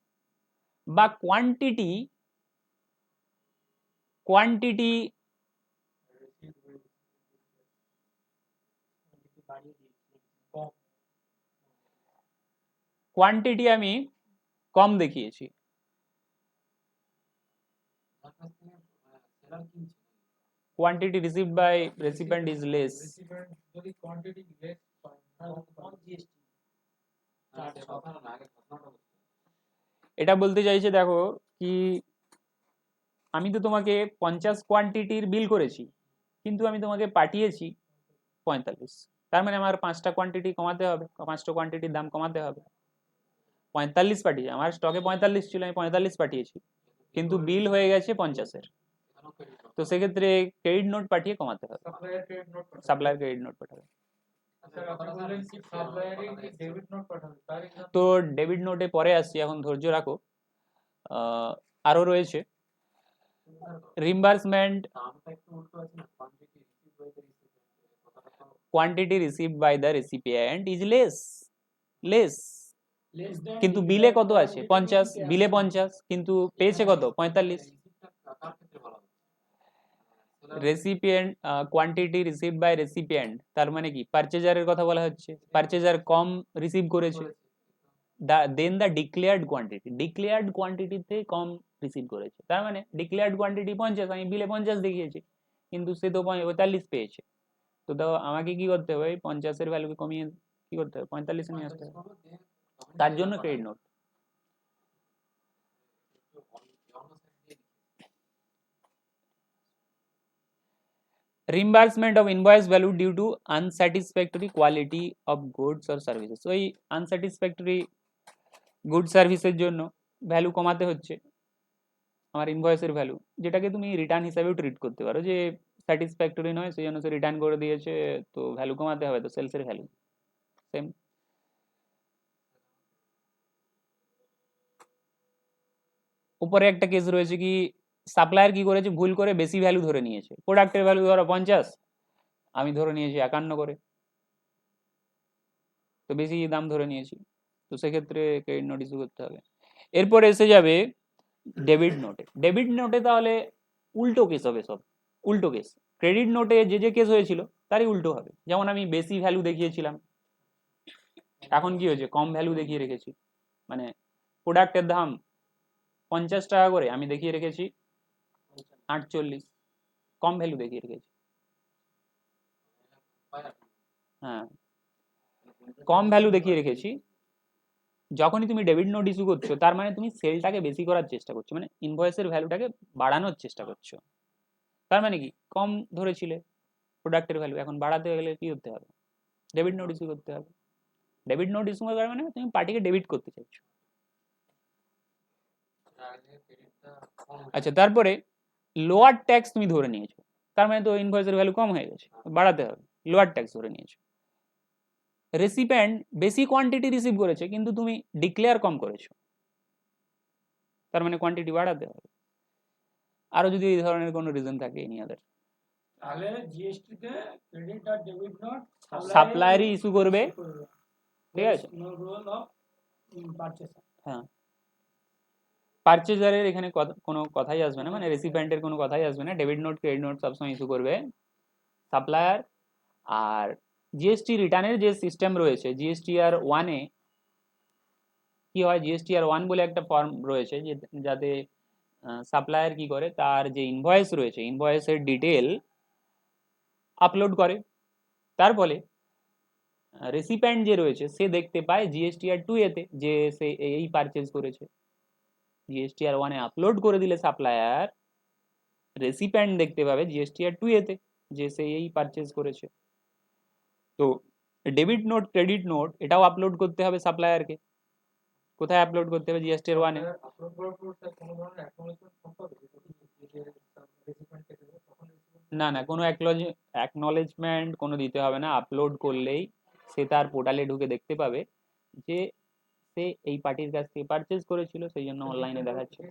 বা কোয়ান্টিটি কোয়ান্টিটি কোয়ান্টিটি আমি কম দেখিয়েছি, যার কাছ থেকে সেলার কিনছে, quantity received by recipient is less. যদি কোয়ান্টিটি লেস পায় তাহলে জিএসটি হ্যাঁ, সে কথা না, আগে ঘটনাটা বলতে হবে। এটা বলতে চাইছে দেখো কি, আমি তো তোমাকে 50 কোয়ান্টিটির বিল করেছি, কিন্তু আমি তোমাকে পাঠিয়েছি 45, তার মানে আমার 5টা কোয়ান্টিটি কমাতে হবে, 5টা কোয়ান্টিটির দাম কমাতে হবে। 45 পাঠিয়েছি, আমার স্টকে 45 ছিল, আমি 45 পাঠিয়েছি, কিন্তু বিল হয়ে গেছে 50-এর, এখানেও ক্রেডিট নোট। তো সেক্ষেত্রে ক্রেডিট নোট পাঠিয়ে কমাতে হবে, supplier credit note supplier credit note পাঠাবে। স্যার আপনি বললেন কি সাপ্লায়ারই কি ডেবিট নোট পাঠাবে, তার এক্সাম্পল তো ডেবিট নোটে পরে আসছি, এখন ধৈর্য রাখো। আরো রয়েছে রিম্বার্সমেন্ট, দামটা একটু উল্টো আছে না, quantity received by the recipient is less, less, less than কিন্তু বিলে কত আছে 50, বিলে 50 কিন্তু পেয়েছে কত 45। কার ক্ষেত্রে বলা হচ্ছে? Recipient quantity received by recipient, তার মানে কি পারচেজারের কথা বলা হচ্ছে, পারচেজার কম রিসিভ করেছে, then the declared quantity, declared কোয়ান্টিটিতে কম রিসিভ করেছে, তার মানে ডিক্লেয়ার্ড কোয়ান্টিটি 50, আমি বিলে 50 দেখিয়েছি, কিন্তু সে তো 45 পেয়েছে, তো আমাকে কি করতে হবে 50-এর ভ্যালুকে কমিয়ে কি করতে হবে 45 নিয়ে আসতে হবে, করবো, then তখনই তার sale জন্য টা ক্রেডিট বাড়াবো। নোট। একটু অন্য side দিয়ে লিখি। Reimbursement of invoice value due to unsatisfactory quality of goods or services. ওই আনস্যাটিসফ্যাক্টরি গুড সার্ভিসের জন্য ভ্যালু কমাতে হচ্ছে আমার ইনভয়েসের ভ্যালু, যেটাকে তুমি রিটার্ন হিসাবেও ট্রিট করতে পারো, যে স্যাটিসফ্যাক্টরি নয় সেই জন্য সে রিটার্ন করে দিয়েছে, তো ভ্যালু কমাতে হবে, তো সেলসের ভ্যালু সেম। উপরে একটা কেস রয়েছে কি, সাপ্লায়ার কি করেছে, ভুল করে বেশি ভ্যালু ধরে নিয়েছে, প্রোডাক্টের ভ্যালু ধরো 50, আমি ধরে নিয়েছি 51 করে, তো বেশি দাম ধরে নিয়েছি, তো সেক্ষেত্রে ক্রেডিট নোট ইস্যু করতে হবে। এরপর এসে যাবে ডেবিট নোটে। ডেবিট নোটে তাহলে উল্টো কেস হবে, সব উল্টো কেস। ক্রেডিট নোটে যে যে কেস হয়েছিল তারই উল্টো হবে, যেমন আমি বেশি ভ্যালু দেখিয়েছিলাম, এখন কি হয়েছে কম ভ্যালু দেখিয়ে রেখেছি, মানে প্রোডাক্টের দাম 50 টাকা করে, আমি দেখিয়ে রেখেছি 48, কম ভ্যালু দেখিয়ে রেখেছি। হ্যাঁ, কম ভ্যালু দেখিয়ে রেখেছি। যখনই তুমি ডেবিট নোট ইস্যু করছো তার মানে তুমি সেলটাকে বেশি করার চেষ্টা করছো, মানে ইনভয়েসের ভ্যালুটাকে বাড়ানোর চেষ্টা করছো। তার মানে কি, কম ধরেছিলে প্রোডাক্টের ভ্যালু, এখন বাড়াতে গেলে কি করতে হবে, ডেবিট নোট ইস্যু করতে হবে। ডেবিট নোট ইস্যু করার মানে তুমি পার্টিকে ডেবিট করতে চাইছো। আচ্ছা, তারপরে লোয়ার ট্যাক্স তুমি ধরে নিয়েছো, তার মানে তো ইনভয়েসের ভ্যালু কম হয়ে গেছে, বাড়াতে হবে, লোয়ার ট্যাক্স ধরে নিয়েছো। রেসিপিয়েন্ট বেশি কোয়ান্টিটি রিসিভ করেছে কিন্তু তুমি ডিক্লেয়ার কম করেছো, তার মানে কোয়ান্টিটি বাড়াতে হবে। আরো যদি এই ধরনের কোনো রিজন থাকে এনি আদার, তাহলে জিএসটি তে ক্রেডিট আর ডেবিট নোট সাপ্লায়ারই ইস্যু করবে, ঠিক আছে। No role of purchaser. হ্যাঁ, পারচেজারের এখানে কোনো কথাই আসবে না, মানে রেসিপিয়েন্টের কোনো কথাই আসবে না। ডেবিট নোট ক্রেডিট নোট সবসময় ইস্যু করবে সাপ্লায়ার। আর জিএসটি রিটার্নের যে সিস্টেম রয়েছে, জিএসটিআর 1-এ কি হয়, জিএসটিআর 1 বলে একটা ফর্ম রয়েছে, যে যাতে সাপ্লায়ার কি করে, তার যে ইনভয়েস রয়েছে ইনভয়েসের ডিটেল আপলোড করে, তার ফলে রেসিপিয়েন্ট যে রয়েছে সে দেখতে পায় জিএসটিআর 2-এতে যে সে এই পারচেজ করেছে। জিএসটিআর 1-এ আপলোড করে দিলে সাপ্লায়ার, রেসিপিয়েন্ট দেখতে পাবে জিএসটিআর 2-এতে যে সে এই পারচেজ করেছে। তো ডেবিট নোট ক্রেডিট নোট এটাও আপলোড করতে হবে সাপ্লায়ারকে। কোথায় আপলোড করতে হবে, জিএসটিআর 1-এ। আপলোড করার পর স্যার কোনো ধরনের অ্যাকনোলেজমেন্ট ফর্ম পাবে, যে রেসিপিয়েন্ট থেকে দেবে, তখন না না, কোনো অ্যাকনলেজমেন্ট কোনো দিতে হবে না, আপলোড করলেই সে তার পোর্টালে ঢুকে দেখতে পাবে যে সে এই পার্টির কাছ থেকে পারচেজ করেছিল, সেই জন্য অনলাইনে দেখাচ্ছে।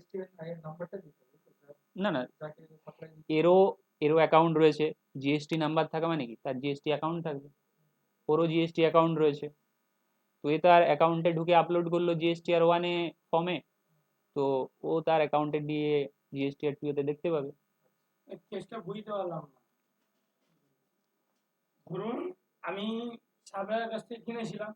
নাম্বারটা দিতে হবে তো স্যার, না না, যাকে সাপ্লাই এরও অ্যাকাউন্ট রয়েছে, জিএসটি নাম্বার থাকা মানে কি তার জিএসটি অ্যাকাউন্ট থাকবে, ওরও জিএসটি অ্যাকাউন্ট রয়েছে, তো এ তার অ্যাকাউন্টে ঢুকে আপলোড করলো জিএসটিআর 1-এ ফর্মে, তো ও তার অ্যাকাউন্টে দিয়ে জিএসটিআর 2-এতে দেখতে পাবে। কেসটা বুঝতে পারলাম না। ধরুন আমি সাপ্লায়ারের কাছ থেকে কিনেছিলাম,